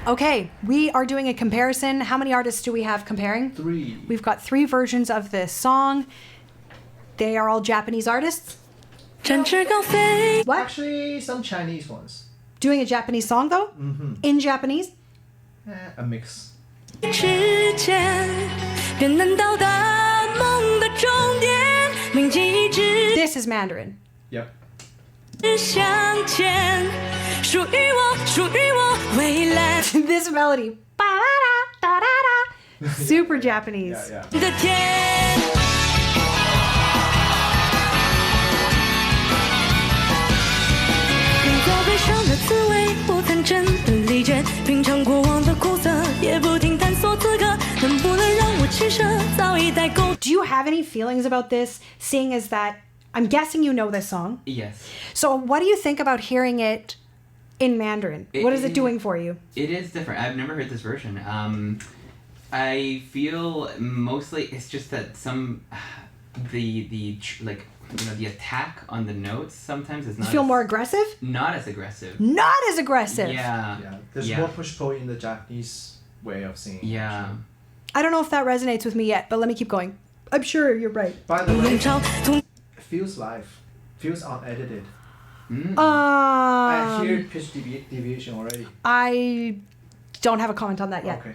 Okay, we are doing a comparison. How many artists do we have comparing? 3. We've got 3 versions of this song. They are all Japanese artists. What? Actually, some Chinese ones. Doing a Japanese song though? Mm-hmm. In Japanese? A mix. This is Mandarin. Yep. This melody. Super Japanese. Yeah. Do you have any feelings about this, seeing as that I'm guessing you know this song? Yes. So what do you think about hearing it in Mandarin? What is it doing for you? It is different. I've never heard this version. I feel mostly it's just that the attack on the notes sometimes is not. You feel more aggressive? Not as aggressive. Not as aggressive. Yeah. There's more push-pull in the Japanese way of singing. Yeah. Actually. I don't know if that resonates with me yet, but let me keep going. I'm sure you're right. By the way, it feels live. Feels unedited. I hear pitch deviation already. I don't have a comment on that yet. Okay.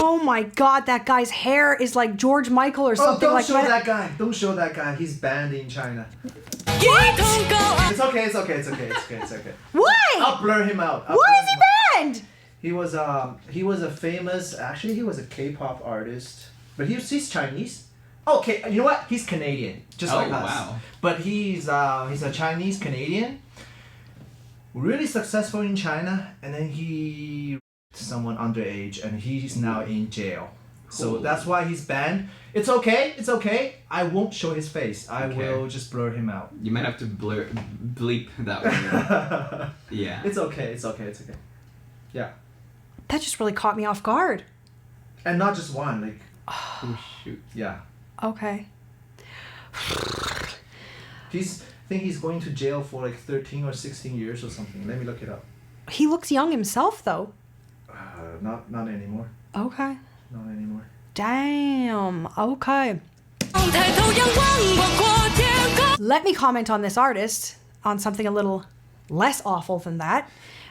Oh my god, that guy's hair is like George Michael or something like that. Don't show that guy. He's banned in China. What? It's okay. Why? I'll blur him out. Why is he banned? He was a famous. Actually, he was a K-pop artist, but he's Chinese. Okay, you know what? He's Canadian, just like us. Wow. But he's a Chinese Canadian. Really successful in China, and then he someone underage, and he's now in jail. So Cool. that's why he's banned. It's okay. I won't show his face. I will just blur him out. You might have to bleep that one. Yeah. It's okay. Yeah. That just really caught me off guard. And not just one, like, Oh shoot. yeah. Okay. I think he's going to jail for like 13 or 16 years or something. Let me look it up. He looks young himself though. Not anymore. Okay. Not anymore. Damn. Okay. Let me comment on this artist on something a little less awful than that.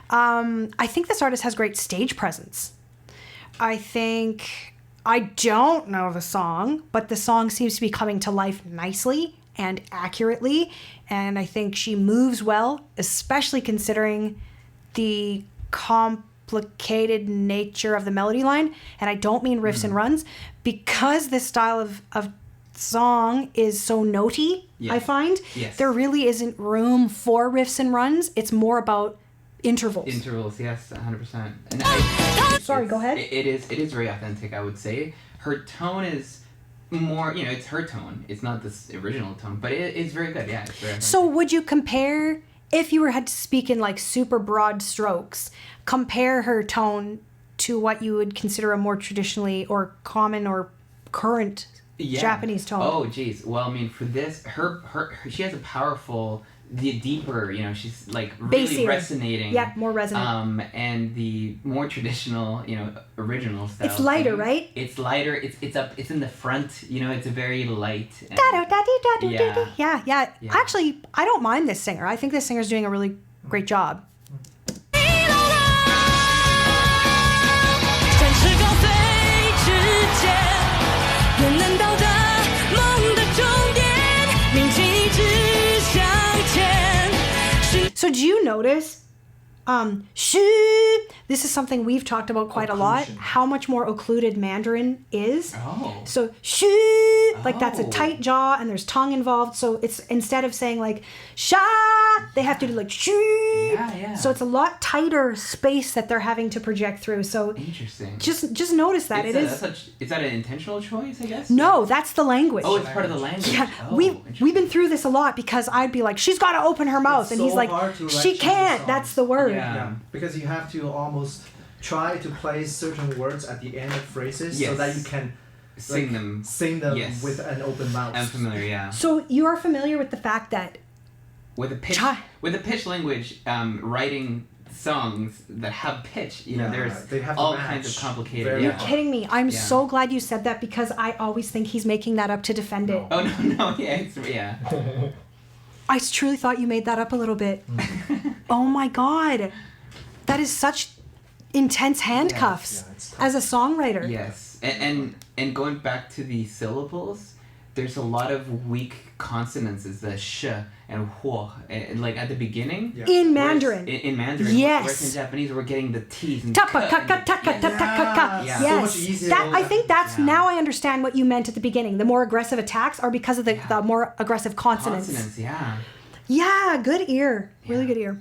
I think this artist has great stage presence. I don't know the song, but the song seems to be coming to life nicely and accurately, and I think she moves well, especially considering the complicated nature of the melody line. And I don't mean riffs and runs, because this style of song is so notey. Yes. I find there really isn't room for riffs and runs. It's more about intervals. Yes, 100%. And Sorry, go ahead. It is very authentic, I would say. Her tone is more, it's her tone. It's not this original tone, but it is very good. Yeah, it's very authentic. So would you compare, if you had to speak in like super broad strokes, compare her tone to what you would consider a more traditionally or common or current Japanese tone? Oh, geez. Well, I mean, for this, her she has a powerful, the deeper, she's like really Bassier. resonating. Yeah, more resonant. And the more traditional, original style. It's lighter, thing, right? It's lighter. It's up. It's in the front. It's a very light. And, Yeah. Actually, I don't mind this singer. I think this singer's doing a really great job. So do you notice, this is something we've talked about quite a lot, how much more occluded Mandarin is. Oh. So like that's a tight jaw and there's tongue involved. So it's, instead of saying like sha, they have to do like shoo. Yeah. So it's a lot tighter space that they're having to project through. So Interesting. just notice that. Is that an intentional choice, I guess? No, that's the language. Oh, it's part of the language. Yeah, Oh, we've been through this a lot, because I'd be like, she's got to open her mouth, and so he's like, hard to she change can't. songs. That's the word. Yeah. Because you have to almost try to place certain words at the end of phrases so that you can Sing them. Sing them Yes. with an open mouth. I'm familiar, yeah. So you are familiar with the fact that With a pitch language, writing songs that have pitch, there's they have to all match kinds of complicated. very You're hard. kidding me. I'm Yeah. so glad you said that because I always think he's making that up to defend it. Oh no, yeah. I truly thought you made that up a little bit. Oh my god. That is such intense handcuffs Yeah, it's tough. as a songwriter. Yes, and going back to the syllables, there's a lot of weak consonances, the sh and huo, and like at the beginning. Yeah. In whereas Mandarin. In Mandarin. Yes. Whereas in Japanese, we're getting the T's and Tapa ka ka and ka the- ta ka ta ta ka ka. Yeah. So much Yes. easier. That I think that's Yeah. now I understand what you meant at the beginning. The more aggressive attacks are because of the more aggressive consonants. Consonants, yeah. Yeah, good ear. Really good ear.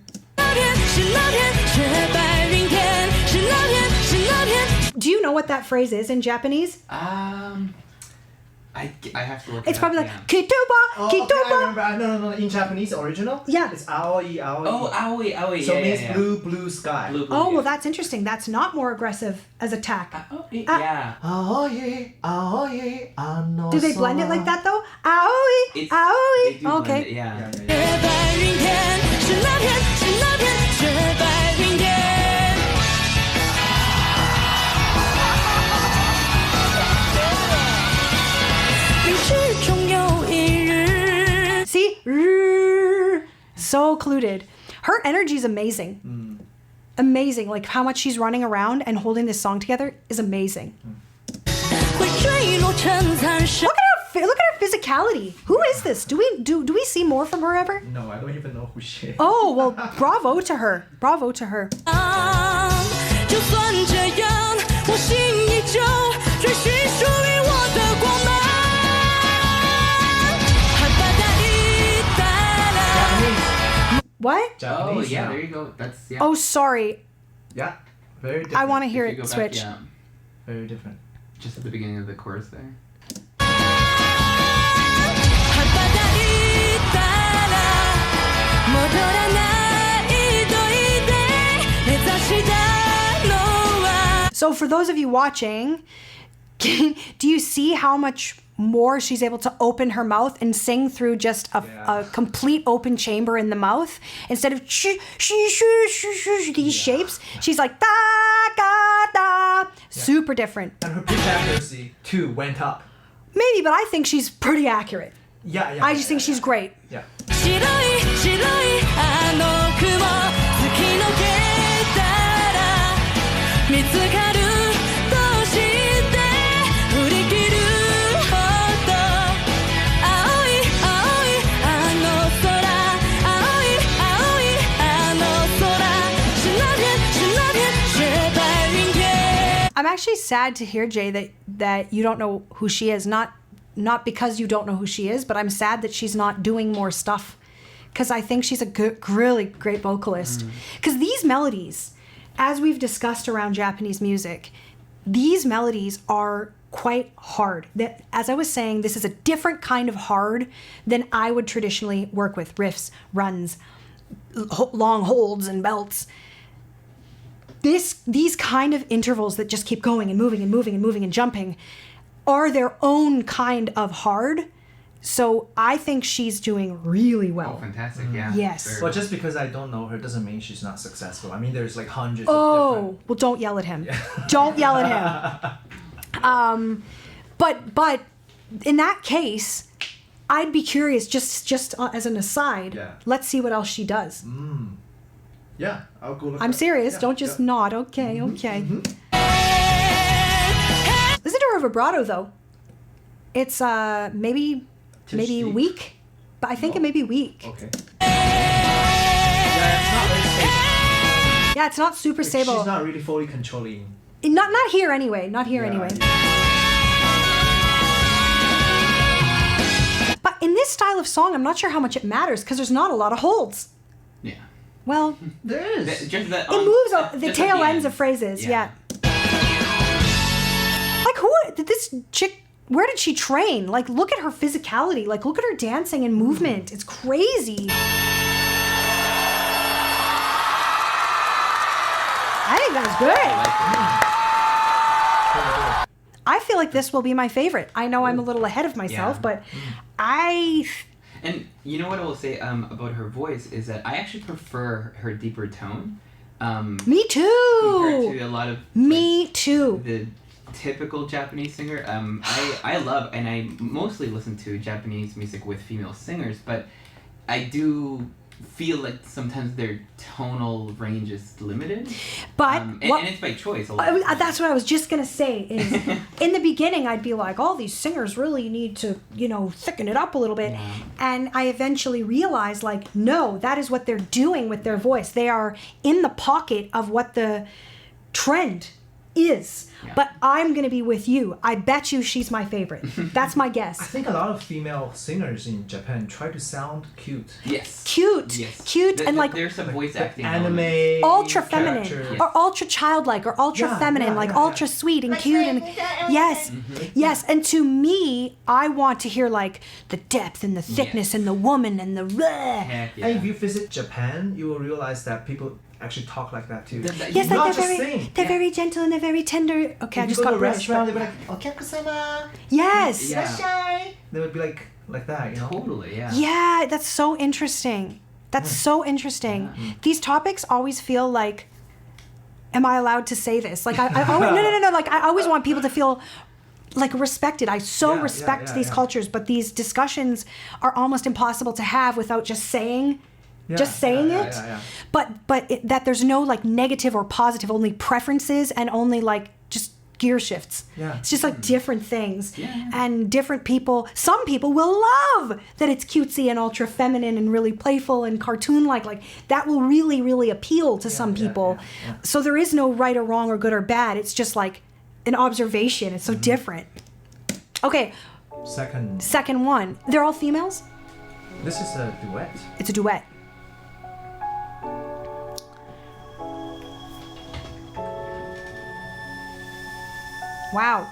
Do you know what that phrase is in Japanese? I have to look. It's it probably up, like yeah. kituba, Oh, okay, I kituba. remember. No. In Japanese original, Yeah. it's aoi, aoi. Oh, aoi, So yeah, it means yeah, yeah. blue sky. Blue, Oh, yeah. well, that's interesting. That's not more aggressive as attack. Yeah. Aoi, aoi, ano Do they blend it like that though? Aoi, They aoi. do blend Okay. it, yeah. See? So clued. Her energy is amazing. Amazing. Like how much she's running around and holding this song together is amazing. Look at her physicality. Who is this? Do we see more from her ever? No, I don't even know who she is. Oh, well, bravo to her. Bravo to her. What? Japanese Oh, yeah, now. there you go. That's, yeah. Oh, sorry. Yeah, very different. I want to hear If you it go back, switch. yeah, Very different. just at the beginning of the chorus there. So for those of you watching, do you see how much more she's able to open her mouth and sing through just a complete open chamber in the mouth instead of these shapes? She's like da da da. Super different. And her pitch accuracy too went up. Maybe, but I think she's pretty accurate. Yeah. I just think she's great. Yeah. I'm actually sad to hear, Jay, that you don't know who she is. Not because you don't know who she is, but I'm sad that she's not doing more stuff. Because I think she's a good, really great vocalist. Because these melodies, as we've discussed around Japanese music, these melodies are quite hard. That, as I was saying, this is a different kind of hard than I would traditionally work with. Riffs, runs, long holds and belts. These kind of intervals that just keep going and moving and moving and moving and jumping are their own kind of hard. So I think she's doing really Oh, well. fantastic, yeah. Yes. Very Well, well. just because I don't know her doesn't mean she's not successful. I mean, there's like hundreds of Oh, well, don't yell at him. Don't yell at him. But in that case, I'd be curious, just as an aside, Yeah. let's see what else she does. Yeah, I'll go look. I'm up. serious. Yeah, Don't just yeah. nod. Okay, okay. Listen to her vibrato, though. It's maybe deep. weak, but I think it may be weak. Okay. Yeah, it's not very stable. Yeah, it's not super stable. She's not really fully controlling. Not here anyway. Not here Yeah. anyway. But in this style of song, I'm not sure how much it matters because there's not a lot of holds. Yeah. Well, There is. Just that, it moves the just at tail the ends end. of phrases. Yeah. Like who did this chick? Where did she train? Like, look at her physicality. Like, look at her dancing and movement. It's crazy. I think that was good. I like it. I feel feel like this will be my favorite. I know I'm a little ahead of myself, but And you know what I will say about her voice is that I actually prefer her deeper tone. Me too. Compared to a lot of Me too. the typical Japanese singer. I love, and I mostly listen to Japanese music with female singers, but I do feel like sometimes their tonal range is limited. But and it's by choice. A lot of times. that's what I was just gonna say. Is in the beginning I'd be like, all these singers really need to, thicken it up a little bit, and I eventually realized, like, no, that is what they're doing with their voice. They are in the pocket of what the trend is. Yeah. But I'm gonna be with you. I bet you she's my favorite. That's my I guess. think a lot of female singers in Japan try to sound cute. Yes. Cute, Yes. cute, and like there's some voice acting. Anime. elements. ultra feminine character. or ultra childlike or ultra Yeah, feminine, yeah, like yeah, ultra sweet and cute and yes, yes. And to me, I want to hear like the depth and the thickness and the woman and the. Heck yeah. And if you visit Japan, you will realize that people actually talk like that too. Yes, Not like just they're sing. very gentle and they're very tender. Okay, I If you just go got to a British. restaurant, But they'll be like, "Okiakusama, yes, Yeah. irasshai." They would be like that, Totally, yeah. yeah, that's so interesting. That's so interesting. These topics always feel like, am I allowed to say this? Like I always, no. Like I always want people to feel like respected. I so Yeah, respect yeah, these yeah. cultures, but these discussions are almost impossible to have without just saying Yeah, it. yeah. But that there's no like negative or positive, only preferences and only like just gear shifts. Yeah. It's just like different things. Yeah. And different people, some people will love that it's cutesy and ultra feminine and really playful and cartoon like that will really, really appeal to some people. yeah. So there is no right or wrong or good or bad. It's just like an observation. It's so different. Okay, second one. They're all females? This is a duet. It's a duet. Wow.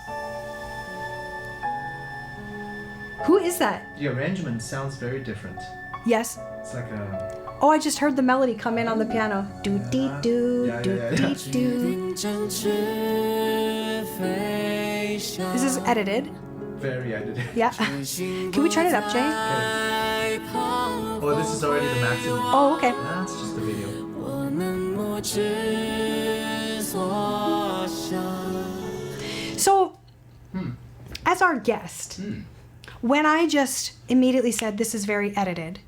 Who is that? The arrangement sounds very different. Yes. It's like a Oh, I just heard the melody come in on the piano. Do dee doo, Yeah, do yeah, dee yeah. doo. This is edited. very edited. Yeah. Can we turn it up, Jay? Oh, this is already the maximum. Oh, okay. That's just the video. So, as our guest, when I just immediately said this is very edited,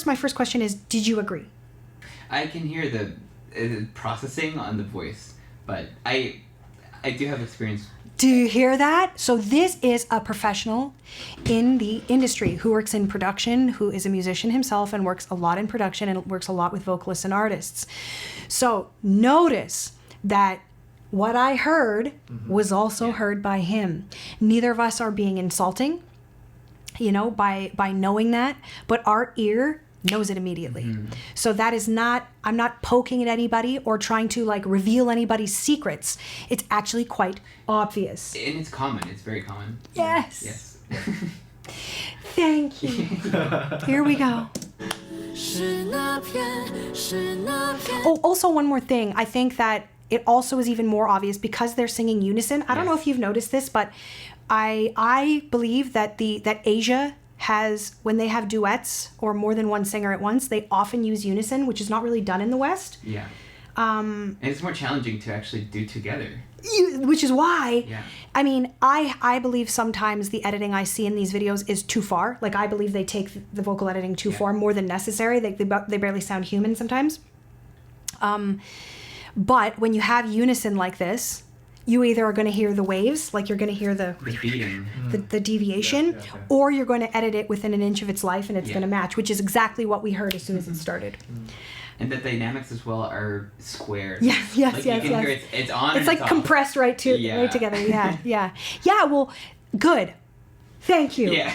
my first question is, did you agree? I can hear the processing on the voice, but I do have experience. Do you hear that? So this is a professional in the industry who works in production, who is a musician himself and works a lot in production and works a lot with vocalists and artists. So notice that what I heard was also heard by him. Neither of us are being insulting, by knowing that, but our ear knows it immediately. So that is not, I'm not poking at anybody or trying to like reveal anybody's secrets. It's actually quite obvious. And it's common. It's very common. Yes. Yes. Thank you. Here we go. Oh, also one more thing. I think that it also is even more obvious because they're singing unison. I don't know if you've noticed this, but I believe that that Asia has, when they have duets or more than one singer at once, they often use unison, which is not really done in the West. Yeah. And it's more challenging to actually do together. Which is why, Yeah. I mean, I believe sometimes the editing I see in these videos is too far. Like, I believe they take the vocal editing too far, more than necessary. They barely sound human sometimes. But when you have unison like this, you either are going to hear the waves, like you're going to hear the beating. the deviation, or you're going to edit it within an inch of its life and it's Yeah. going to match, which is exactly what we heard as soon as it started. And the dynamics as well are squared. Yes, Like you can hear it's on. It's and like off. compressed right together. Yeah. Well, good. Thank you. Yeah.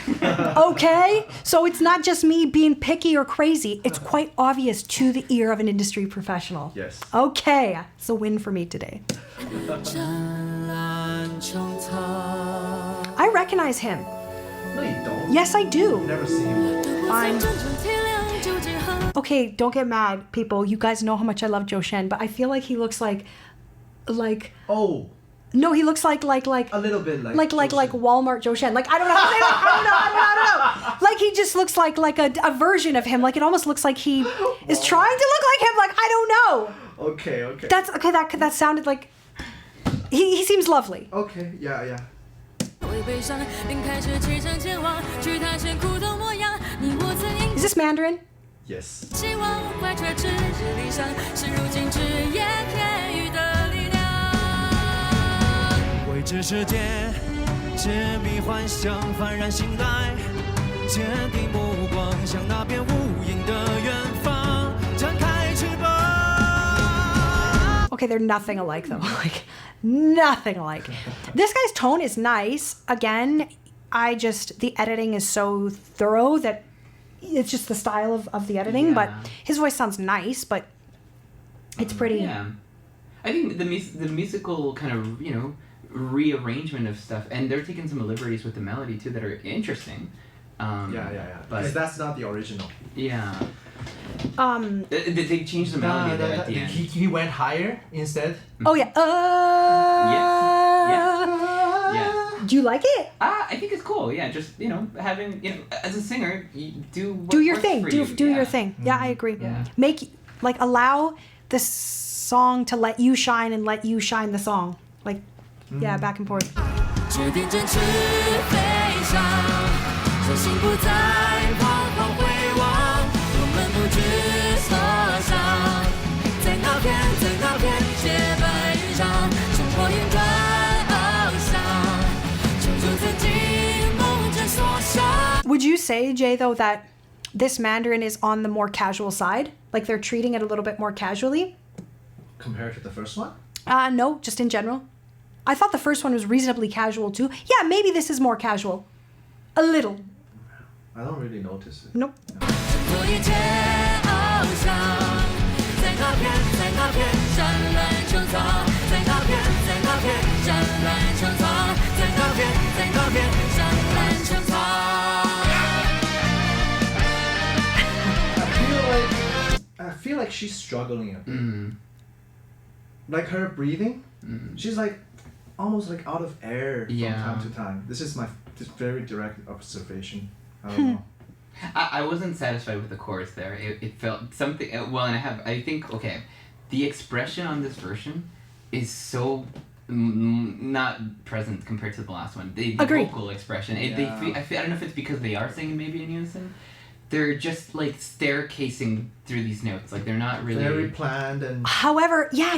Okay? So it's not just me being picky or crazy. It's quite obvious to the ear of an industry professional. Yes. Okay. It's a win for me today. I recognize him. No, you don't. Yes, I do. Never see him. Fine. Okay, don't get mad, people. You guys know how much I love Joe Shen, but I feel like he looks like Oh, No, he looks like A little bit like Walmart Joe Shen. Like I don't know how to say that. I don't know. Like he just looks like a version of him. Like it almost looks like he is trying to look like him. Like I don't know. Okay. That's okay. That sounded like he seems lovely. Okay. Yeah. 为悲伤并开始启程前往，去探险苦痛模样。你我曾因 Is this Mandarin? Yes. 希望怀揣赤子理想，是如今只言片语的力量。未知世界，执迷幻想，幡然醒来，坚定目光，向那片无垠的远方，展开翅膀。 Okay, they're nothing alike though. Like nothing alike. This guy's tone is nice. Again, the editing is so thorough that it's just the style of the editing. Yeah. But his voice sounds nice, but it's pretty. Yeah, I think the musical kind of rearrangement of stuff, and they're taking some liberties with the melody too that are interesting. Yeah. But Because that's not the original. yeah, they changed the melody there at the end. He went higher instead. Oh yeah. Yeah. Do you like it? I think it's cool. Yeah, just having as a singer, you do Your works thing. for Do you. your thing. Yeah, I agree. Yeah. Allow the song to let you shine and let you shine the song. Like, yeah, back and forth. 决定振翅飞翔，手心不再彷徨回望，我们不知所向，在那片洁白云上，冲破云端翱翔，求助曾经梦之所向。 Would you say, Jay, though, that this Mandarin is on the more casual side? Like they're treating it a little bit more casually? Compared to the first one? No, just in general. I thought the first one was reasonably casual too. Yeah, maybe this is more casual. A little. I don't really notice it. Nope. 做一切翱翔，在那片湛蓝穹苍，在那片湛蓝穹苍，在那片湛蓝穹苍。 I feel like she's struggling a bit. Like her breathing, she's like almost like out of air from time to time. This is my very direct observation. I don't know. I wasn't satisfied with the chorus there. It felt something. Well, and I think the expression on this version is so not present compared to the last one. The vocal expression. I don't know if it's because they are singing maybe in unison. They're just like staircasing through these notes. Like they're not really Very planned and. However, yeah,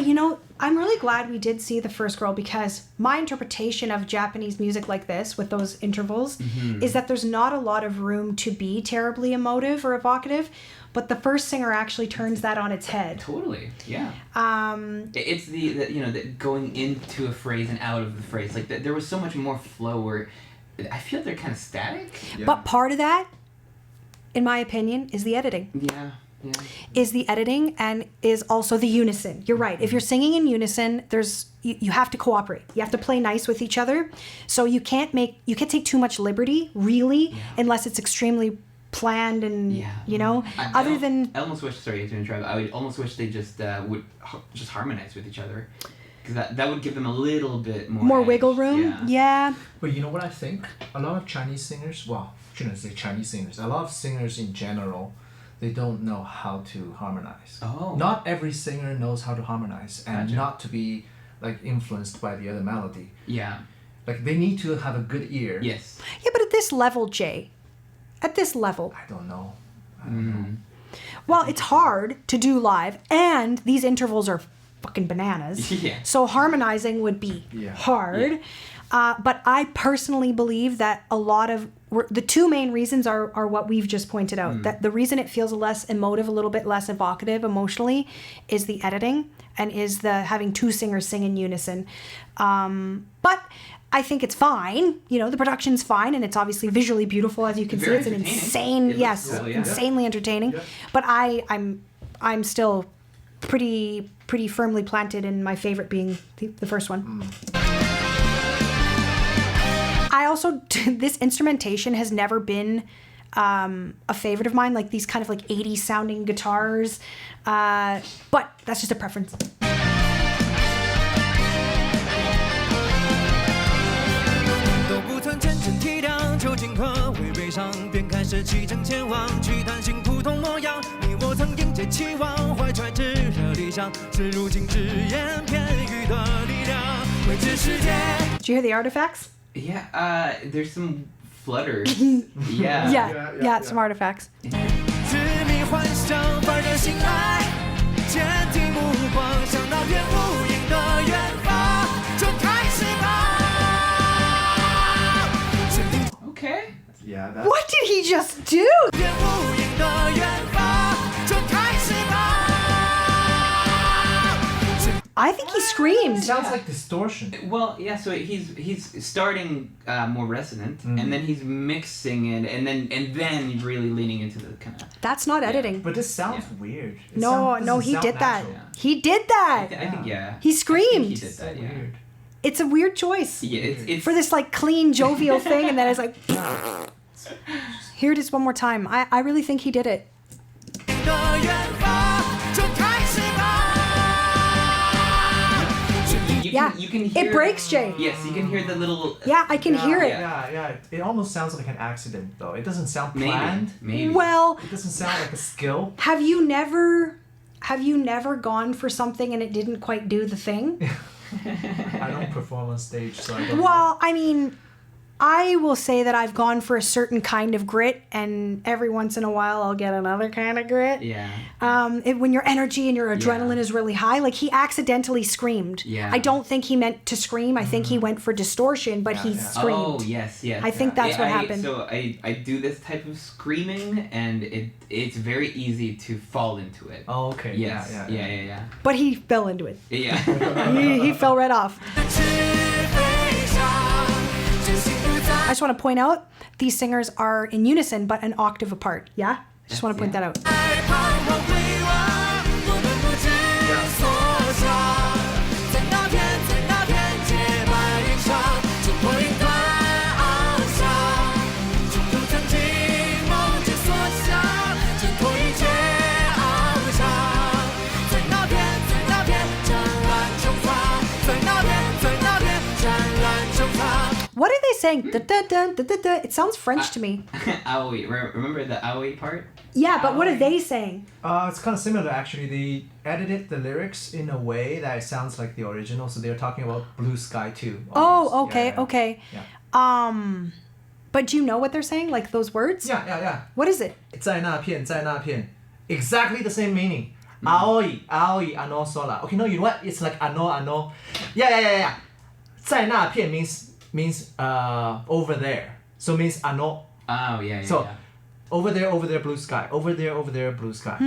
I'm really glad we did see the first girl because my interpretation of Japanese music like this with those intervals is that there's not a lot of room to be terribly emotive or evocative, but the first singer actually turns that on its head. Totally, yeah. It's the going into a phrase and out of the phrase. Like there was so much more flow where I feel they're kind of static. Yeah. But part of that, in my opinion, is the editing. Yeah. Is the editing and is also the unison. You're right. If you're singing in unison, you have to cooperate. You have to play nice with each other. So you can't take too much liberty, really, unless it's extremely planned and I almost wish. Sorry to interrupt. I would almost wish they just would just harmonize with each other, because that would give them a little bit more wiggle room. Yeah. But you know what I think? A lot of Chinese singers, well, I shouldn't say Chinese singers. A lot of singers in general, they don't know how to harmonize. Oh. Not every singer knows how to harmonize and Gotcha. not to be like influenced by the other melody. Yeah. Like they need to have a good ear. Yes. Yeah, but at this level, Jay, at this level. I don't know. I don't know. Well, it's hard to do live, and these intervals are fucking bananas. Yeah. So harmonizing would be hard. But I personally believe that a lot of the two main reasons are what we've just pointed out. That the reason it feels less emotive, a little bit less evocative emotionally, is the editing and is the having two singers sing in unison. But I think it's fine. The production's fine, and it's obviously visually beautiful, as you can see. It's an insane, insanely entertaining. Yeah. But I'm still pretty firmly planted in my favorite being the first one. I also, this instrumentation has never been a favorite of mine, like these kind of like 80s sounding guitars, but that's just a preference. 是启程前往，去探寻普通模样。你我曾迎接期望，怀揣炙热理想，是如今只言片语的力量。未知世界。Did you hear the artifacts? Yeah, there's some flutters. Yeah. Yeah, some artifacts. 执迷幻想，幡然醒来，坚定目光，向那片无垠的远方，就开始吧。 Okay. Yeah, that. What did he just do? 片无垠的远方，就开始吧。 I think he screamed. It sounds like distortion. Well, yeah. So he's starting more resonant, and then he's mixing it, and then really leaning into the kind of. That's not editing. But this sounds weird. It No, doesn't he sound did that. natural. He did that. I think yeah. He screamed. He did that. Yeah. Weird. It's a weird choice. Yeah. It's For this like clean, jovial thing, and then it's like. Hear this one more time. I really think he did it. 的远方，就开始吧。 You can hear. It breaks, Jay. Yes, you can hear the little. Yeah, I can hear it. Yeah. It almost sounds like an accident, though. It doesn't sound Maybe. planned. Maybe. Well, It doesn't sound like a skill. have you never gone for something and it didn't quite do the thing? I don't perform on stage, so I don't know. Well, I mean, I will say that I've gone for a certain kind of grit, and every once in a while I'll get another kind of grit. Yeah. When your energy and your adrenaline is really high, like he accidentally screamed. Yeah. I don't think he meant to scream. I think he went for distortion, but he screamed. Oh yes. I think that's what happened. So I do this type of screaming, and it's very easy to fall into it. Oh, okay. Yes. Yeah. Yeah. But he fell into it. Yeah. He fell right off. I just want to point out these singers are in unison but an octave apart. Yeah? Just want to point that out. 爱彷徨回望，我们不知所措，在那片洁白云上，冲破云端翱翔，冲出曾经梦之所向，挣脱一切翱翔，在那片湛蓝穹苍，在那片湛蓝穹苍。 What are they saying? Da-da-da-da-da-da. It sounds French to me. Aoi. Remember the Aoi part? Yeah, but what are they saying? It's kind of similar, actually. They edited the lyrics in a way that it sounds like the original, so they're talking about Blue Sky too. Oh, okay, okay. Yeah. But do you know what they're saying? Like those words? Yeah. What is it? 在那片 Exactly the same meaning. Aoi, ano, sola. Okay, no, you know what? It's like ano. Yeah. 在那片 means over there. So means ano. Oh yeah. So yeah. over there, blue sky. Over there, blue sky.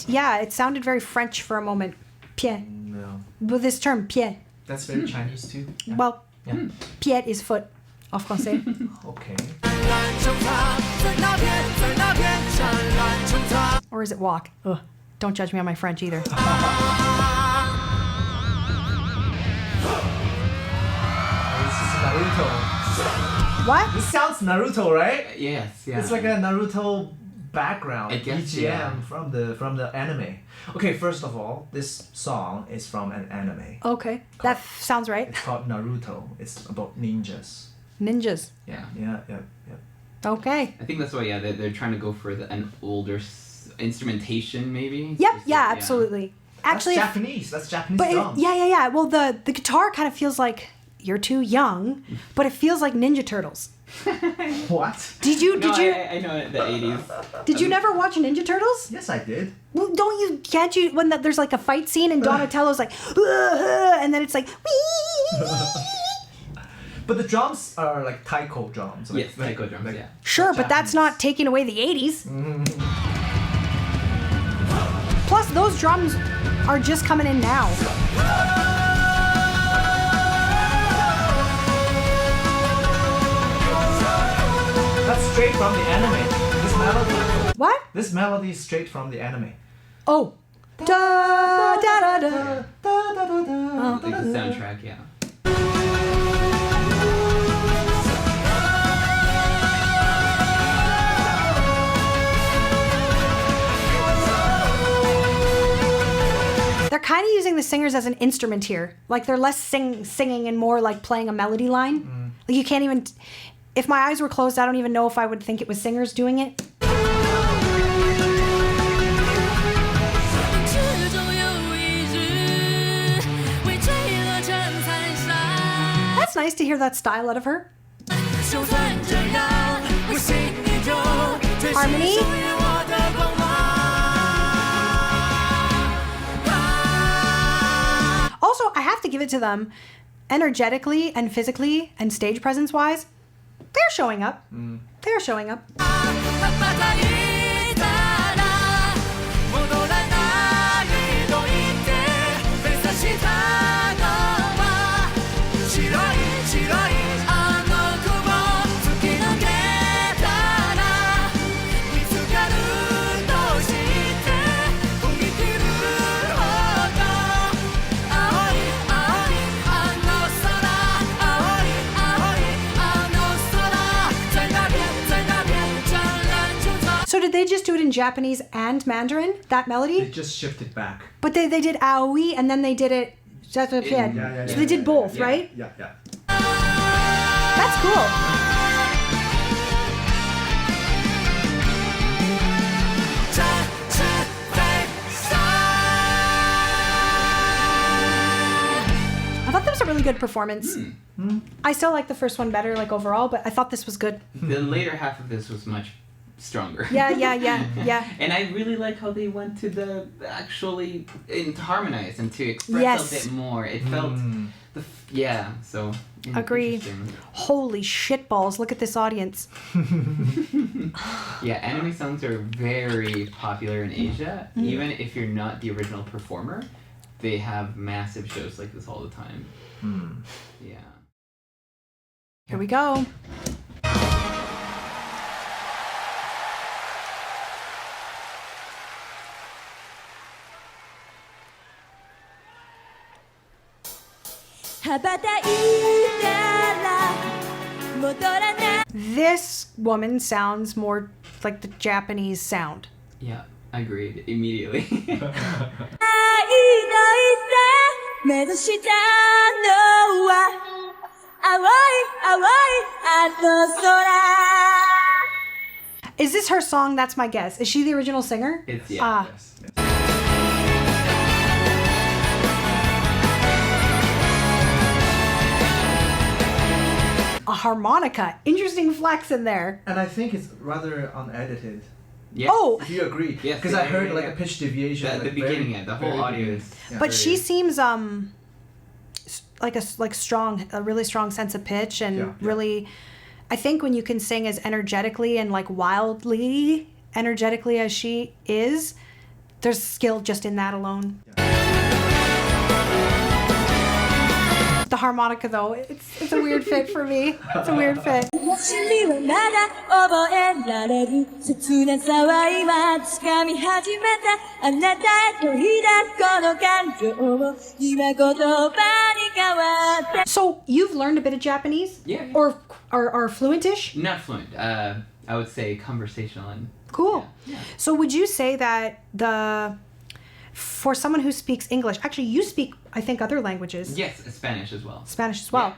Yeah. It sounded very French for a moment. Pied. No. With this term, pied. That's very Chinese too. Yeah. Well, Yeah. pied is foot en français. Okay. 蓝穹苍，在那片湛蓝穹苍。 Or is it walk? Ugh. Don't judge me on my French either. This is Naruto. What? This sounds Naruto, right? Yes. Yeah. It's like a Naruto background, I guess, BGM yeah. from the anime. Okay, first of all, this song is from an anime. Okay. That sounds right. It's called Naruto. It's about ninjas. Ninjas. Yeah. Yeah. Okay. I think that's why. Yeah, they're trying to go for an older instrumentation, maybe. Yep. Just Yeah, absolutely. Actually, That's Japanese. That's Japanese but drums. yeah. Well, the guitar kind of feels like you're too young, but it feels like Ninja Turtles. What? Did you I know the 80s. did you never watch Ninja Turtles? Yes, I did. Well, can't you when there's like a fight scene and Donatello's like and then it's like But the drums are like taiko drums. Like, Yes, taiko drums, yeah. Sure, but that's not taking away the 80s. Plus those drums are just coming in now. That's straight from the anime. This melody. What? This melody is straight from the anime. Oh. Da da da da. Like the soundtrack, yeah. They're kind of using the singers as an instrument here. Like they're less singing and more like playing a melody line. Like you can't even. if my eyes were closed, I don't even know if I would think it was singers doing it. 始终有一日会坠落成残沙。 That's nice to hear that style out of her. 就算这样，我心里就追寻 Harmony? 属于我的光芒。 Also, I have to give it to them, energetically and physically and stage presence wise, they're showing up. They're showing up. またいたら戻らないと言って目指したのは白い白いあの雲突き抜けたら見つかると知って踏み切るほど青い青いあの空青い青いあの空在那边在那边湛蓝穹苍。 So did they just do it in Japanese and Mandarin, that They melody? just shifted back. But they did aoi and then they did it. So they did both, yeah. right? Yeah, yeah. That's cool. 展翅飞翔。 I thought that was a really good performance. I still like the first one better, like overall, but I thought this was good. The later half of this was much stronger. Yeah. And I really like how they went to the actually to harmonize and to express Yes. a bit more. It felt so Agree. interesting. Holy shitballs, look at this audience. Yeah, anime songs are very popular in Asia. Even if you're not the original performer, they have massive shows like this all the time. Yeah. Here we go. This woman sounds more like the Japanese sound. Yeah, agreed immediately. 目指したのは青い青いあの空。 Is this her song? That's my guess. Is she the original singer? It's yeah. Ah, Yes, yes. a harmonica. Interesting flex in there. And I think it's rather unedited. Yes. Oh, If you agree. Yes, Because yeah, I heard yeah, like yeah. a pitch deviation. The like, beginning, very- the whole very audio beginning. is. Yeah. but she very- seems like strong, a really strong sense of pitch and Yeah, yeah. really. I think when you can sing as energetically and like wildly energetically as she is, there's skill just in that alone. The harmonica though, it's a weird fit for me. It's a weird fit. 走りはまだ覚えられる切なさは今掴み始めたあなたへと抱くこの感情を今言葉に変わって So you've learned a bit of Japanese? Yeah. Or fluent-ish? Not fluent. I would say conversational and. Cool. Yeah. So would you say that for someone who speaks English, actually you speak, I think, other languages, Yes, Spanish as well. Spanish as well.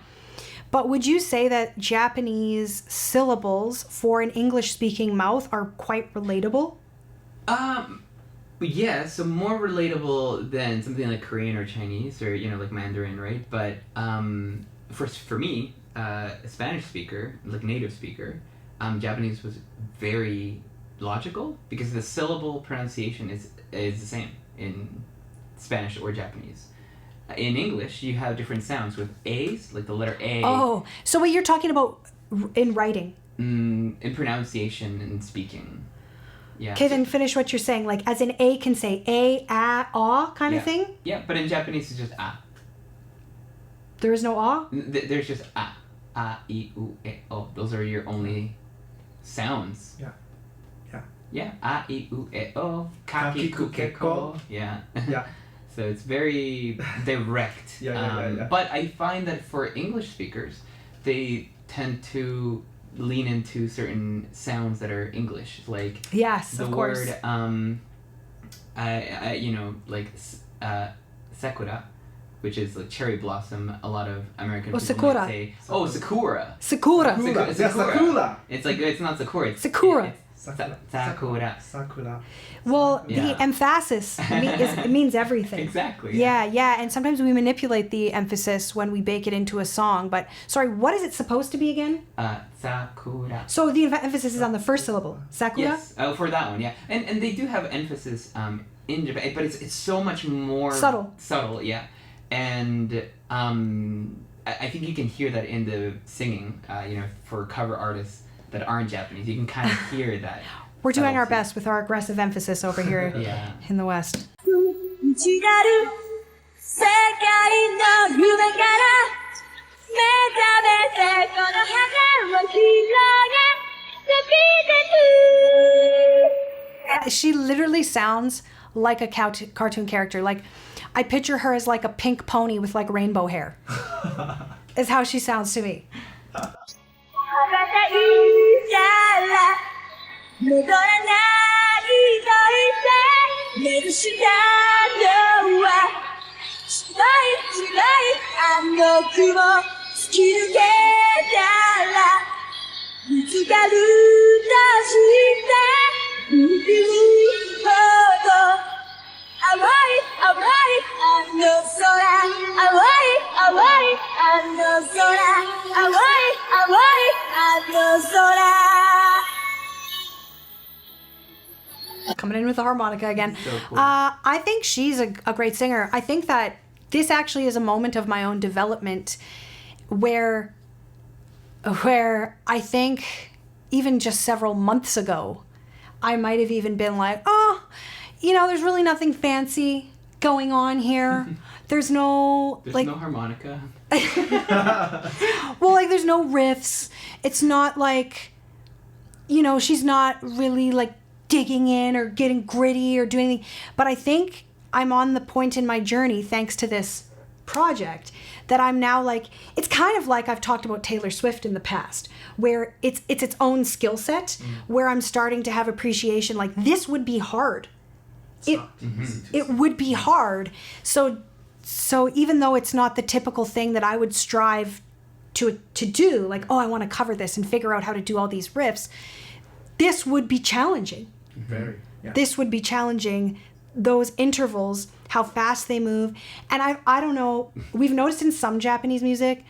But would you say that Japanese syllables for an English-speaking mouth are quite relatable? Yeah, so more relatable than something like Korean or Chinese or like Mandarin, right? But for me, a Spanish speaker, like native speaker, Japanese was very logical because the syllable pronunciation is the same in Spanish or Japanese. In English, you have different sounds with A's, like the letter A. Oh, so what you're talking about in writing. In pronunciation and speaking. Yeah. Okay, then finish what you're saying. Like, as in A can say A, ah kind of thing? Yeah, but in Japanese it's just ah. There is no ah? There's just ah, I, U, E, O. Those are your only sounds. Yeah. Yeah. Yeah, a, I, U, E, O, kaki, ku, ke, ko. Yeah. Yeah. So it's very direct. Yeah. But I find that for English speakers, they tend to lean into certain sounds that are English, like Yes, the of course. word like sakura, which is like cherry blossom. A lot of American people sakura. might say, "Oh, sakura." Sakura. Sakura. Yeah, sakura. It's like it's not sakura. It's Sakura. It's sakura. Sakura. Well, Yeah. the emphasis it means everything. Exactly. Yeah, and sometimes we manipulate the emphasis when we bake it into a song. But sorry, what is it supposed to be again? Sakura. So the emphasis is on the first syllable. Sakura. Yes. Oh, for that one, yeah. And they do have emphasis in Japan, but it's so much more Subtle. Subtle, yeah. And I think you can hear that in the singing. For cover artists that aren't Japanese, you can kind of hear that. We're doing our subtlety. best with our aggressive emphasis over here Yeah. in the West. 違う世界の夢から目覚めてこの花を広げ飛び出す She literally sounds like a cartoon character. Like, I picture her as like a pink pony with like rainbow hair. Is how she sounds to me. 羽ばたいたら戻らないと言って目指したのは白いあの雲突き抜けたら見つかるとして吹くほど淡いあの空淡いあの空淡いあの空 Coming in with the harmonica again. So cool. I think she's a great singer. I think that this actually is a moment of my own development where I think even just several months ago, I might have even been like, oh, there's really nothing fancy going on here. There's no There's no harmonica. well, like there's no riffs. It's not like, she's not really like digging in or getting gritty or doing anything. But I think I'm on the point in my journey, thanks to this project, that I'm now like, it's kind of like I've talked about Taylor Swift in the past, where it's its own skill set, where I'm starting to have appreciation. Like, this would be hard. It would be hard. So even though it's not the typical thing that I would strive to do, like, oh, I want to cover this and figure out how to do all these riffs, this would be challenging. Very. Yeah. This would be challenging. Those intervals, how fast they move. And I don't know, we've noticed in some Japanese music,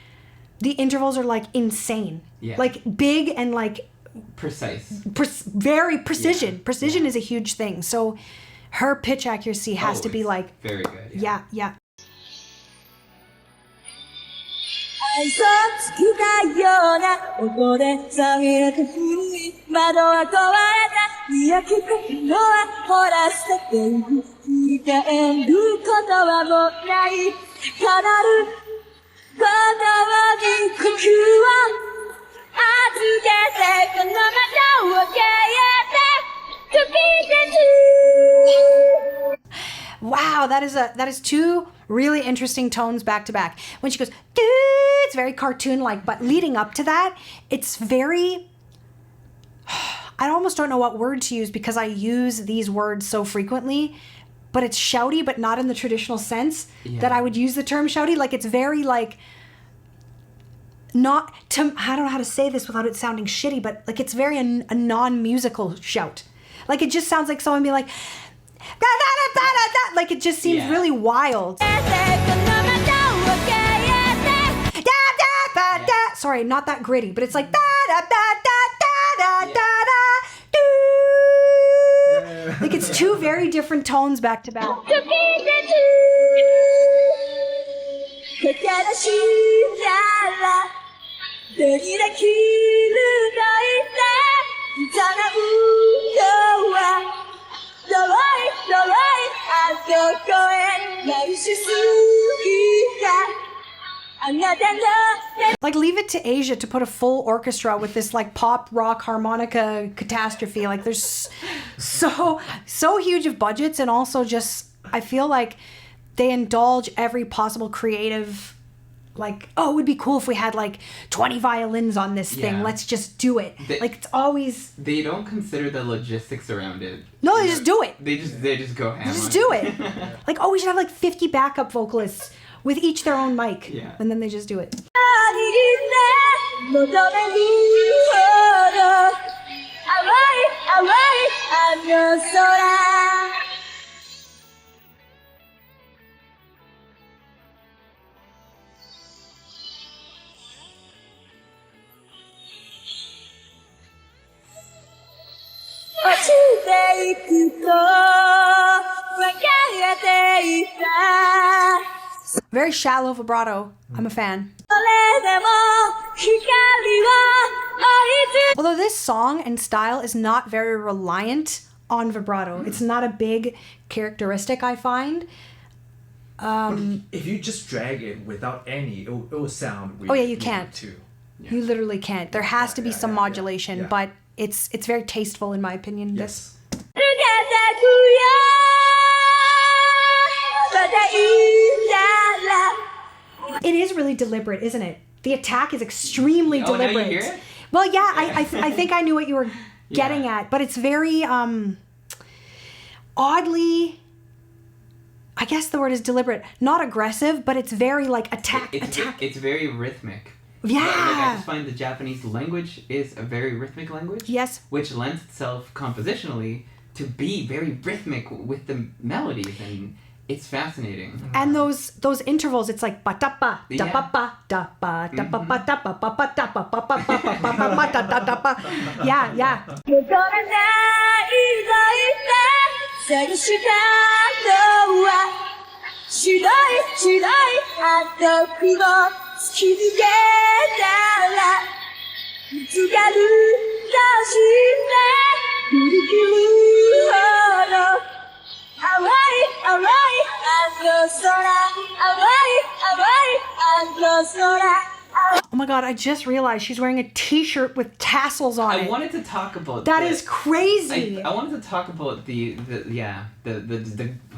the intervals are like insane. Yeah. Like big and like Precise. very precision. Yeah. Precision is a huge thing. So her pitch accuracy has to be Always. like, Very good. yeah. 愛想つくかような音で冷めた古い窓は壊れた磨きかけのはほら捨てていく振り返ることはもうない高鳴るこのに呼吸を預けてこの窓を消えて飛び出す Wow, that is two really interesting tones back to back. When she goes, it's very cartoon-like, but leading up to that, it's very... I almost don't know what word to use because I use these words so frequently, but it's shouty, but not in the traditional sense that I would use the term shouty. Like, it's very, like... I don't know how to say this without it sounding shitty, but, like, it's very a non-musical shout. Like, it just sounds like someone being like... Like, it just seems really wild. Sorry, not that gritty, but it's like like it's two very different tones back to back. Like, leave it to Asia to put a full orchestra with this like pop rock harmonica catastrophe. Like, there's so huge of budgets, and also just I feel like they indulge every possible creative, like, oh, it would be cool if we had like 20 violins on this thing. Yeah. Let's just do it. Like, it's always... They don't consider the logistics around it. No, they just do it. They just go ham Just on do it. Like, oh, we should have like 50 backup vocalists with each their own mic. Yeah. And then they just do it. 求めるほど淡い淡いあの空落ちていくと分かれていた Very shallow vibrato. I'm a fan. それでも光は追いつ Although this song and style is not very reliant on vibrato. It's not a big characteristic, I find. If you just drag it without any, it will sound weird. Oh, yeah, you can't. Too. You literally can't. There has to be some modulation, yeah. but it's very tasteful in my opinion. Yes. 抜けてくよまたいたら It is really deliberate, isn't it? The attack is extremely Oh, now you deliberate. hear it? Well, yeah, I think I knew what you were getting Yeah. at, but it's very oddly. I guess the word is deliberate, not aggressive, but it's very like attack. It's very rhythmic. Yeah. Like, I just find the Japanese language is a very rhythmic language. Yes. Which lends itself compositionally to be very rhythmic with the melodies, and it's fascinating. And those intervals, it's like ba da ba da Yeah. ba ba da ba da ba ba da ba ba ba da ba ba ba ba ba ba ba ba da da da ba. Yeah, yeah. 戻らないぞ言って探したのは白い白いあの雲突き抜けたら見つかるとして振り切るほど淡い淡いあの空淡い淡いあの空 Oh my god, I just realized she's wearing a t-shirt with tassels on I it. wanted to talk about That the- is crazy. I wanted to talk about the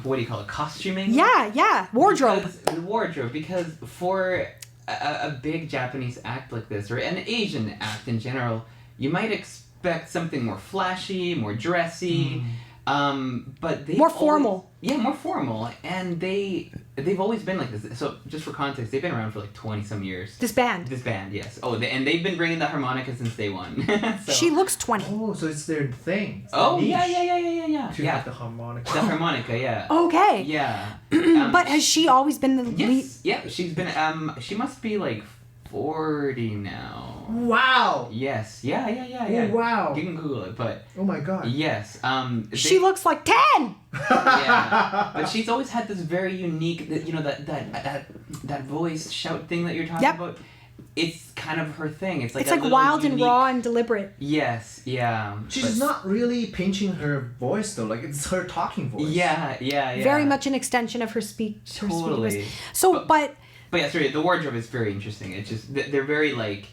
what do you call it, costuming? Yeah, wardrobe. The wardrobe, because for a big Japanese act like this, or an Asian act in general, you might expect something more flashy, more dressy, but they More formal. More formal, and they've always been like this. So just for context, they've been around for like 20 some years. This band. This band, yes. Oh, and they've been bringing the harmonica since day one. So- She looks 20. Oh, so it's their thing. It's their Oh niche yeah. To have the harmonica. The harmonica, yeah. Okay. Yeah. But has she always been the lead? Yes. Yeah, she's been she must be like 40 now. Wow. Yes. Yeah. Oh, wow. You can Google it, but Oh my god. yes. She looks like 10. Yeah. But she's always had this very unique, that voice shout thing that you're talking Yep. about. It's kind of her thing. It's like It's a like little wild and unique- raw and deliberate. Yes. Yeah. She's but- not really pinching her voice though. Like it's her talking voice. Yeah. Very much an extension of her speech. Her Totally. speech. So, but But yeah, sorry, the wardrobe is very interesting. It's just they're very like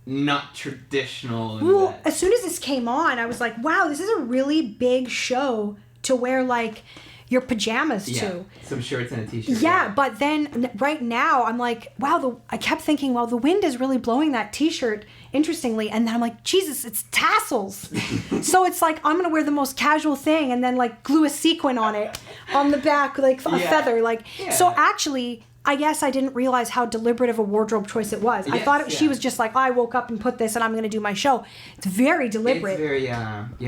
not traditional. in well, that- as soon as this came on, I was like, wow, this is a really big show to wear like your pajamas yeah, to. some shorts and a t-shirt. Yeah, but then right now I'm like, wow, I kept thinking, well, the wind is really blowing that t-shirt interestingly. And then I'm like, Jesus, it's tassels. So it's like, I'm going to wear the most casual thing and then like glue a sequin on it on the back, like a Yeah. feather. Like, Yeah. so actually, I guess I didn't realize how deliberate of a wardrobe choice it was. I Yes, thought she yeah. was just like, I woke up and put this and I'm going to do my show. It's very deliberate. It's very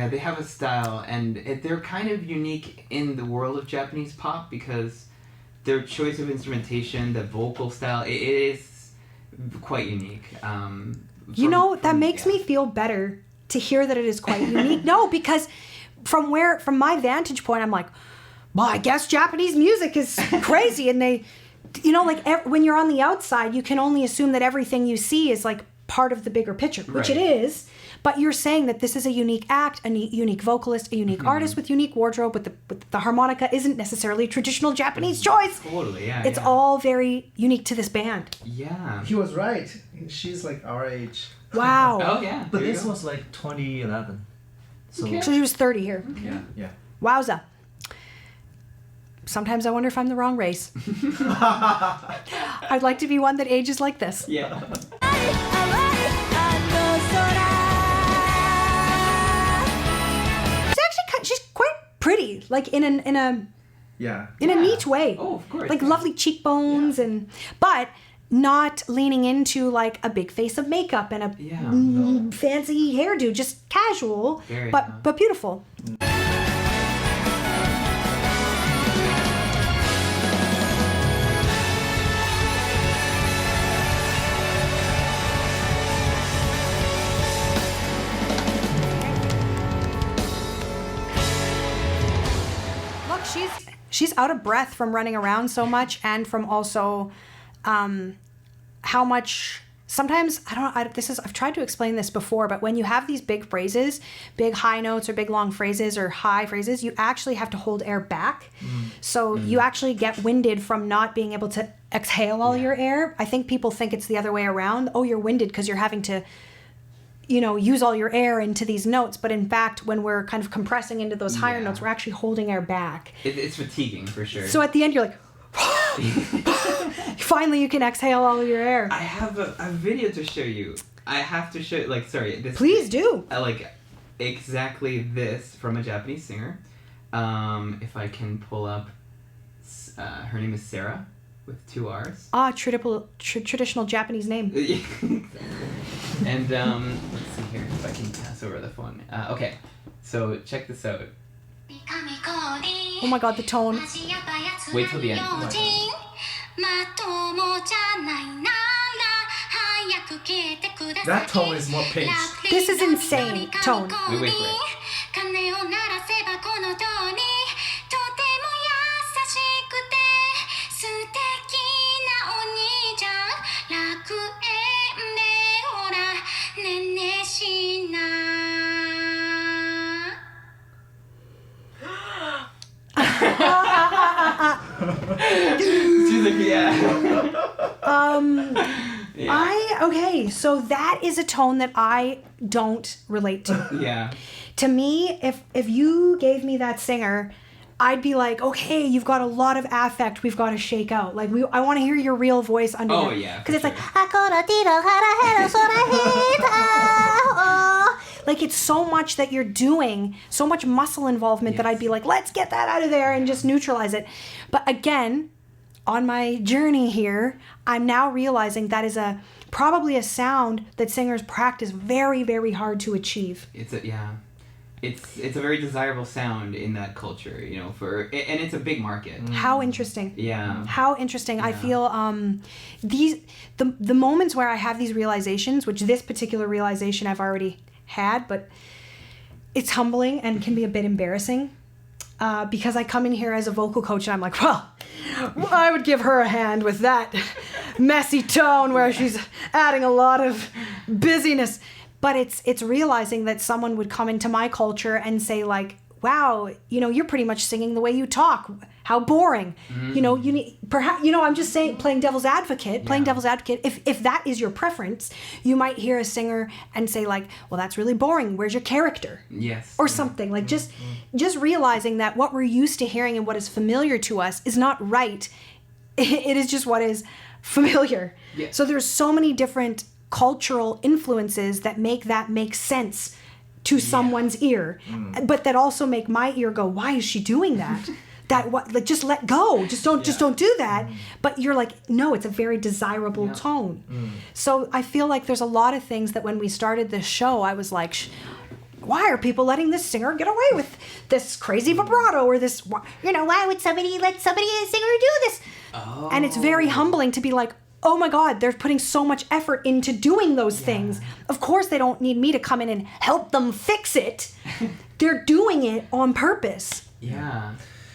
they have a style, and they're kind of unique in the world of Japanese pop because their choice of instrumentation, the vocal style, it is quite unique. That makes me feel better to hear that it is quite unique. No, because from my vantage point, I'm like, well, I guess Japanese music is crazy, and they, when you're on the outside, you can only assume that everything you see is like part of the bigger picture, which Right. it is. But you're saying that this is a unique act, a unique vocalist, a unique artist with unique wardrobe, with the harmonica isn't necessarily a traditional Japanese choice. Totally, yeah. It's yeah. all very unique to this band. Yeah. He was right. She's like our age. Wow. Oh yeah. But there you this go. was like 2011. So Okay. So she was 30 here. Yeah. Wowza. Sometimes I wonder if I'm the wrong race. I'd like to be one that ages like this. Yeah. 淡いあの空 She's quite pretty. Like in a Yeah. in a Yeah. neat way. Oh, of course. Like yeah. lovely cheekbones but not leaning into like a big face of makeup and a fancy hairdo, just casual, Very, but beautiful. Look, she's out of breath from running around so much and from also how much sometimes I've tried to explain this before, but when you have these big phrases, big high notes or big long phrases or high phrases, you actually have to hold air back. So you actually get winded from not being able to exhale all your air. I think people think it's the other way around. Oh, you're winded because you're having to use all your air into these notes, but in fact, when we're kind of compressing into those higher notes, we're actually holding air back. It's fatiguing for sure. So at the end, you're like, finally you can exhale all your air. I have a video to show you. I have to show, this. Please do. Exactly this from a Japanese singer. If I can pull up, her name is Sarah with 2 R's. Traditional Japanese name. And let's see here if I can pass over the phone. Okay, so check this out. Oh my god, the tone. Wait till the end. That tone is more pitched. This is insane tone. Wait. She's like, yeah. Okay, so that is a tone that I don't relate to. Yeah. To me, if you gave me that singer, I'd be like, okay, you've got a lot of affect we've got to shake out. Like, I want to hear your real voice under Oh, it. yeah, Because it's for like, like, it's so much that you're doing, so much muscle involvement that I'd be like, let's get that out of there and just neutralize it. But again, on my journey here, I'm now realizing that is probably a sound that singers practice very, very hard to achieve. It's a very desirable sound in that culture, and it's a big market. How interesting. Yeah. How interesting. I feel the moments where I have these realizations, which this particular realization I've already had, but it's humbling and can be a bit embarrassing because I come in here as a vocal coach and I'm like, well, I would give her a hand with that messy tone where she's adding a lot of busyness. But it's realizing that someone would come into my culture and say like, wow, you're pretty much singing the way you talk. How boring. You need perhaps, I'm just saying, playing devil's advocate. If that is your preference, you might hear a singer and say like, well, that's really boring. Where's your character? Yes. Or something like just realizing that what we're used to hearing and what is familiar to us is not right. It is just what is familiar. Yeah. So there's so many different cultural influences that make sense to someone's ear, but that also make my ear go, why is she doing that? Just let go. Just don't do that. But you're like, no, it's a very desirable tone. So I feel like there's a lot of things that when we started this show, I was like, why are people letting this singer get away with this crazy vibrato or this, why would somebody let a singer do this? Oh. And it's very humbling to be like, oh my God, they're putting so much effort into doing those things. Of course, they don't need me to come in and help them fix it. They're doing it on purpose. Yeah.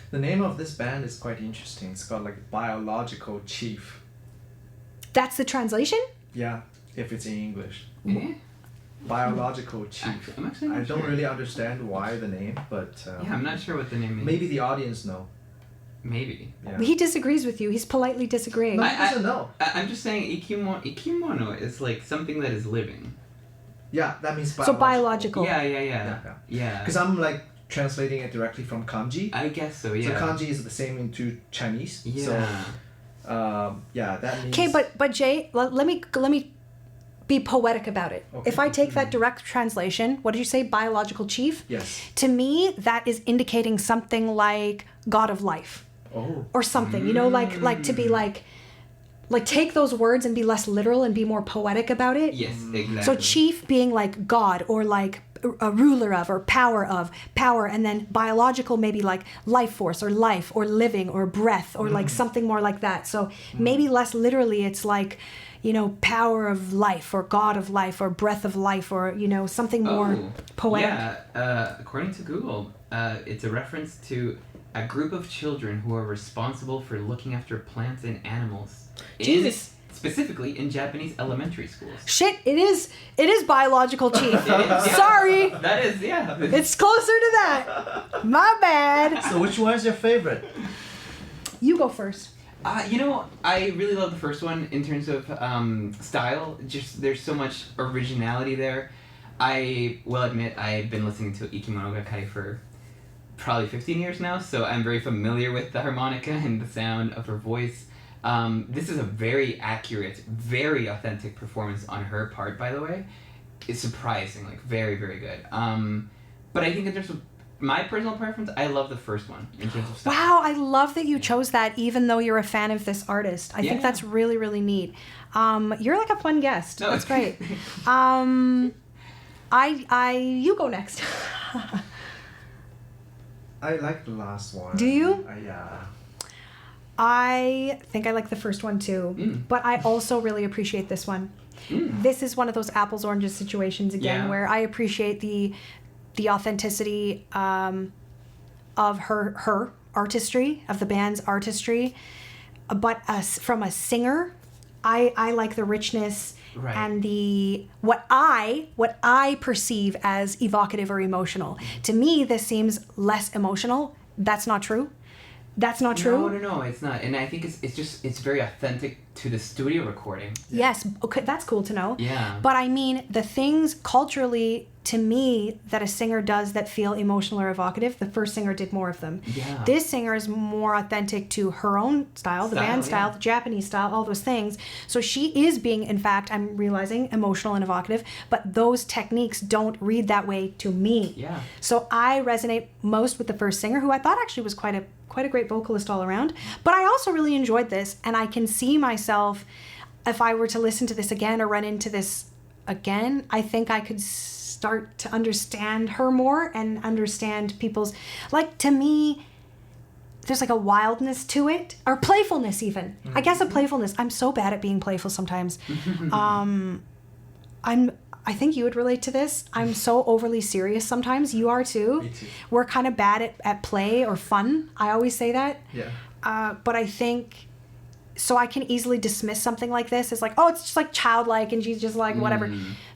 The name of this band is quite interesting. It's called like Biological Chief. That's the translation? Yeah, if it's in English. Eh? Biological Chief. I'm actually I not don't sure. really understand why the name, but I'm not sure what the name is. maybe the audience know. Maybe. Yeah. He disagrees with you. He's politely disagreeing. No, he doesn't know. I'm just saying ikimono is like something that is living. Yeah, that means So biological. Yeah. Because I'm like translating it directly from kanji. I guess so, yeah. So kanji is the same into Chinese. Yeah. So, that means... Okay, but Jay, let me be poetic about it. Okay. If I take that direct translation, what did you say? Biological chief? Yes. To me, that is indicating something like God of life. or something, you know, like to be like take those words and be less literal and be more poetic about it. Yes, exactly. So chief being like God or like a ruler of or power, and then biological maybe like life force or life or living or breath or like something more like that. So maybe less literally it's like, you know, power of life or God of life or breath of life or, you know, something more poetic. Yeah, according to Google, it's a reference to a group of children who are responsible for looking after plants and animals. Jesus. Specifically in Japanese elementary schools. Shit, it is biological, chief. Yeah. Sorry. That is, yeah. It's closer to that. My bad. So which one is your favorite? You go first. You know, I really love the first one in terms of style. Just there's so much originality there. I will admit I've been listening to Ikimonogakari for probably 15 years now, so I'm very familiar with the harmonica and the sound of her voice. This is a very accurate, very authentic performance on her part, by the way. It's surprising, like very, very good. But I think in terms of my personal preference, I love the first one in terms of style. Wow, I love that you chose that even though you're a fan of this artist. I think that's really, really neat. You're like a fun guest. No. That's great. You go next. I like the last one. Do you? Yeah. I think I like the first one too, but I also really appreciate this one. This is one of those apples oranges situations again where I appreciate the authenticity of her artistry, of the band's artistry, but from a singer, I like the richness and the what I perceive as evocative or emotional. To me, this seems less emotional. That's not true. That's not true? No, it's not. And I think it's very authentic to the studio recording. Yes, okay, that's cool to know. Yeah. But I mean, the things culturally, to me, that a singer does that feel emotional or evocative, the first singer did more of them. Yeah. This singer is more authentic to her own style, the band style, the Japanese style, all those things. So she is being, in fact, I'm realizing, emotional and evocative, but those techniques don't read that way to me. Yeah. So I resonate most with the first singer, who I thought actually was quite a great vocalist all around. But I also really enjoyed this, and I can see myself, if I were to listen to this again or run into this again, I think I could start to understand her more and understand people's, like, to me, there's like a wildness to it, or playfulness even. I guess a playfulness. I'm so bad at being playful sometimes. I think you would relate to this. I'm so overly serious sometimes. You are too. Me too. We're kind of bad at play or fun. I always say that. Yeah. But I think, so I can easily dismiss something like this as like, oh, it's just like childlike and she's just like whatever.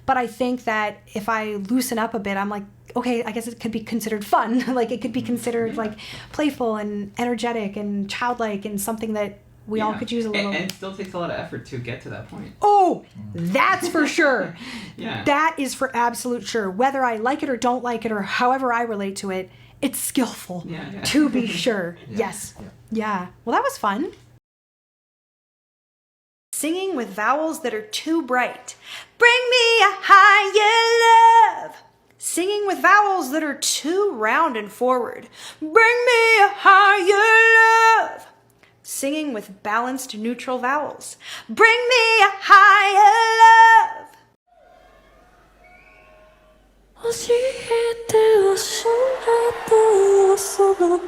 But I think that if I loosen up a bit, I'm like, okay, I guess it could be considered fun. Like it could be considered like playful and energetic and childlike and something that we all could use a little. And it still takes a lot of effort to get to that point. Oh, that's for sure. Yeah. That is for absolute sure. Whether I like it or don't like it or however I relate to it, it's skillful. Yeah. To be sure. Yes. Yeah. Well, that was fun. Singing with vowels that are too bright. Bring me a higher love. Singing with vowels that are too round and forward. Bring me a higher love. Singing with balanced neutral vowels. Bring me a higher love. 教えて教えて遊ぶ